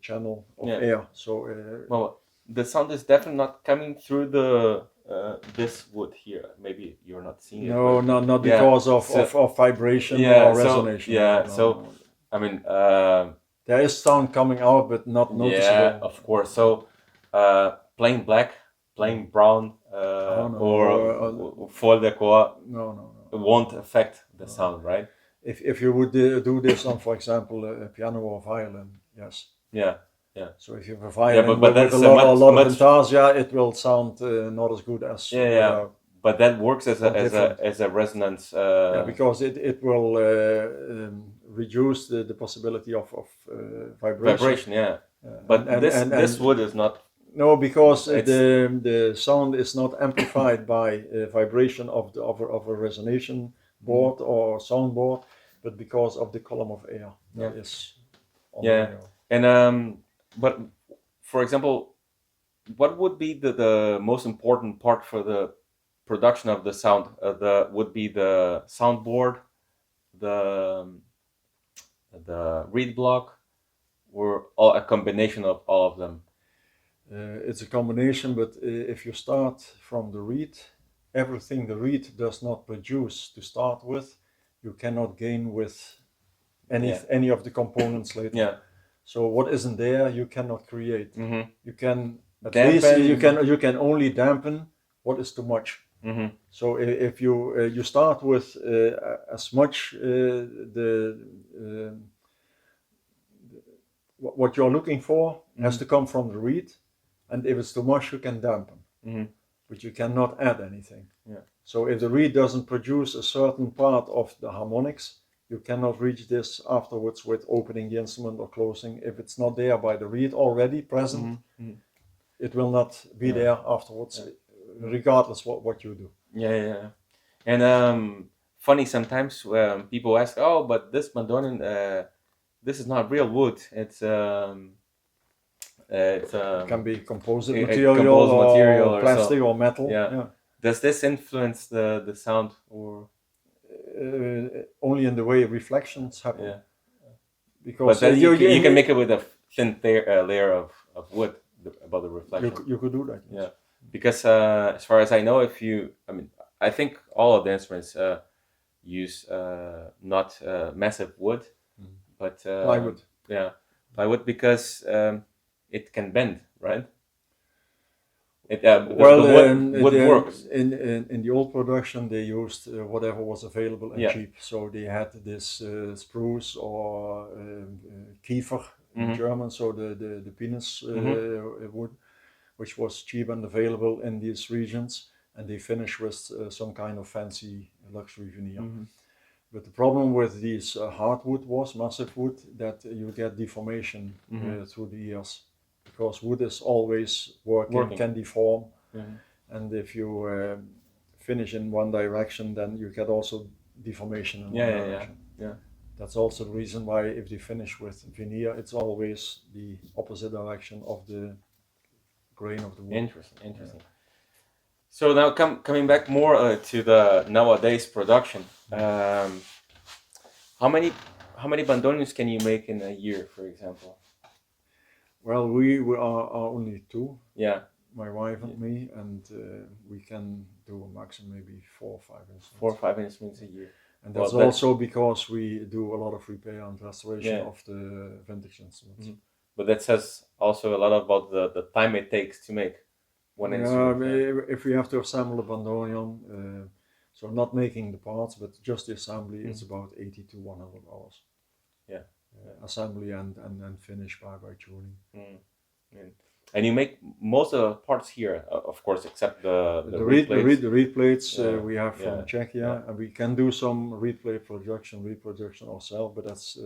channel of air. So well, the sound is definitely not coming through the this wood here. Maybe you're not seeing it. No, not because of vibration or resonation. So I mean, there is sound coming out, but not noticeable. Yeah, of course. So plain black, plain brown, or faux decor won't affect the sound, right? If you would do this on, for example, a piano or violin, yes. Yeah. So if you have a violin with a lot of intarsia, it will sound not as good as But that works as a resonance. Because it will reduce the possibility of vibration. But this wood is not. No, because the sound is not amplified by vibration of a resonation board or sound board, but because of the column of air that is on the air. And but for example, what would be the most important part for the production of the sound? Would be the soundboard, the reed block, or a combination of all of them? It's a combination, but if you start from the reed, everything the reed does not produce to start with, you cannot gain with any of the components later. So what isn't there, you cannot create. You can at least you can only dampen what is too much. So if you start with as much what you're looking for has to come from the reed, and if it's too much, you can dampen, but you cannot add anything. So if the reed doesn't produce a certain part of the harmonics, you cannot reach this afterwards with opening the instrument or closing. If it's not there by the reed already present, it will not be there afterwards, regardless what you do. And funny sometimes when people ask, "Oh, but this bandoneon, this is not real wood. It can be composite material or plastic or metal." Does this influence the sound, or only in the way reflections happen? Because but you can make it with a thin layer of wood about the reflection. You could do that. Yes. Because as far as I know, I think all of the instruments use not massive wood, but plywood. Plywood, because it can bend, right? Wood works. In the old production, they used whatever was available and cheap. So they had this spruce or kiefer in German, so the pinus wood, which was cheap and available in these regions, and they finished with some kind of fancy luxury veneer. But the problem with these hardwood was massive wood, that you get deformation through the years, because wood is always working. Can deform, and if you finish in one direction, then you get also deformation in one direction. That's also the reason why if they finish with veneer, it's always the opposite direction of the grain of the wood. Interesting. So now coming back more to the nowadays production, how many bandoneons can you make in a year, for example? Well, we are only two. My wife and me, and we can do a maximum maybe 4 or 5 instruments. 4 or 5 instruments a year. And that's also because we do a lot of repair and restoration of the vintage instruments. But that says also a lot about the time it takes to make one instrument. If we have to assemble a bandoneon, So not making the parts, but just the assembly. It's about 80 to 100 hours. Yeah. Assembly and finish by tuning. And you make most of the parts here, of course, except the reed plates. The reed plates Yeah, we have from yeah, Czechia, yeah. and we can do some reed plate reproduction ourselves, but that's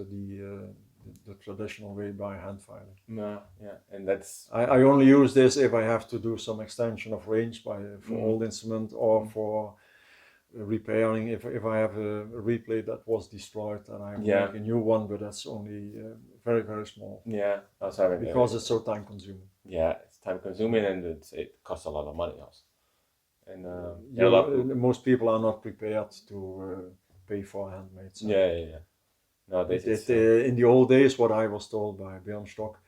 the traditional way by hand filing. No, yeah, and that's I only use this if I have to do some extension of range for old instrument or for repairing. If I have a reed plate that was destroyed and I make a new one, but that's only very, very small. Yeah, also, I mean, because it's so time consuming. Yeah, it's time consuming and it costs a lot of money also. And most people are not prepared to pay for handmade. So. Yeah. Nowadays, in the old days, what I was told by Björn Stock,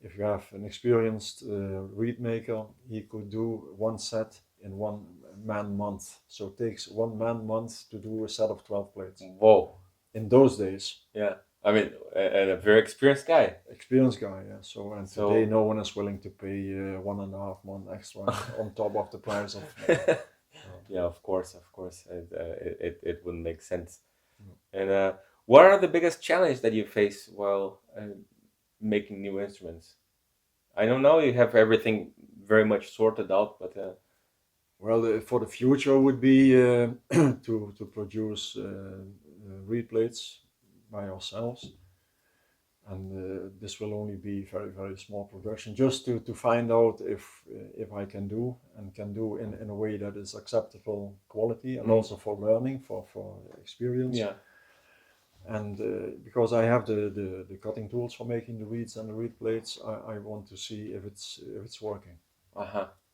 if you have an experienced reed maker, he could do one set in 1 man month. So it takes 1 man month to do a set of 12 plates. Whoa! In those days. Yeah, I mean, and a very experienced guy. Yeah. So today, no one is willing to pay 1.5 months extra on top of the price of. Yeah, of course, it wouldn't make sense. And what are the biggest challenges that you face while making new instruments? I don't know. You have everything very much sorted out, but well, for the future would be to produce reed plates by ourselves, and this will only be very, very small production, just to find out if I can do in a way that is acceptable quality, and also for learning, for experience. Yeah. And because I have the cutting tools for making the reeds and the reed plates, I want to see if it's working.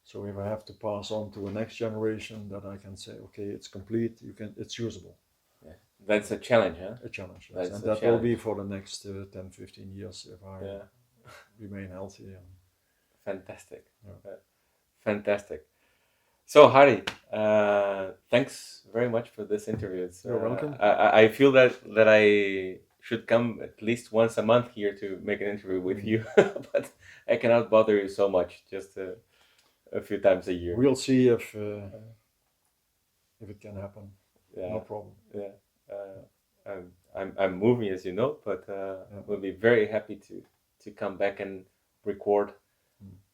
So if I have to pass on to a next generation, that I can say, okay, it's complete. It's usable. Yeah. That's a challenge, huh? A challenge, yes. That's And a that challenge. will be for the next 10, 15 years if I remain healthy. Fantastic. Fantastic. So, Harry, thanks very much for this interview. You're welcome. I feel that I should come at least once a month here to make an interview with you, but I cannot bother you so much, just a few times a year. We'll see if it can happen. Yeah. No problem. Yeah. I'm moving, as you know, but we'll be very happy to come back and record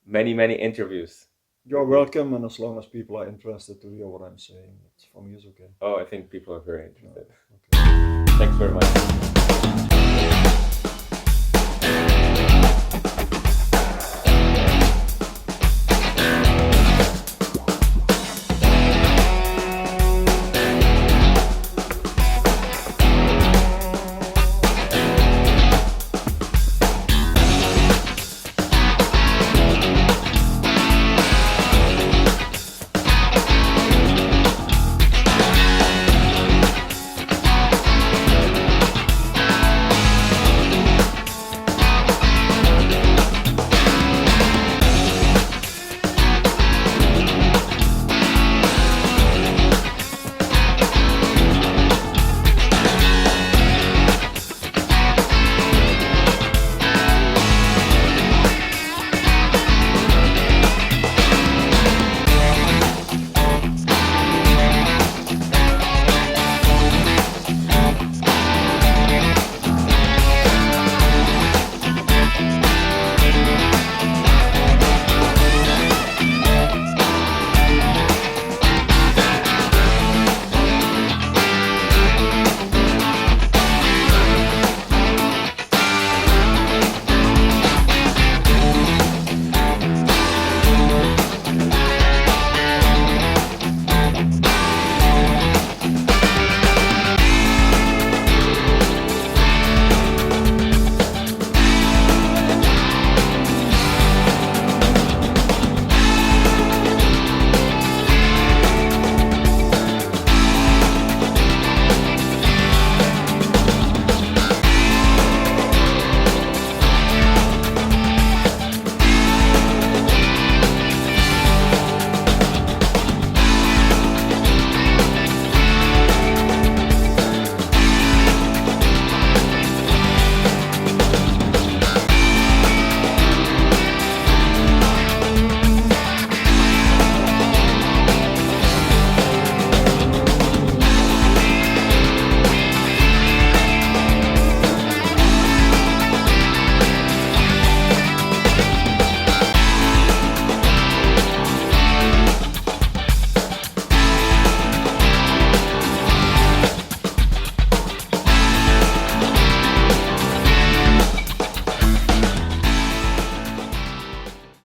many interviews. You're welcome, and as long as people are interested to hear what I'm saying, for me it's okay. Oh, I think people are very interested. Okay. Thanks very much.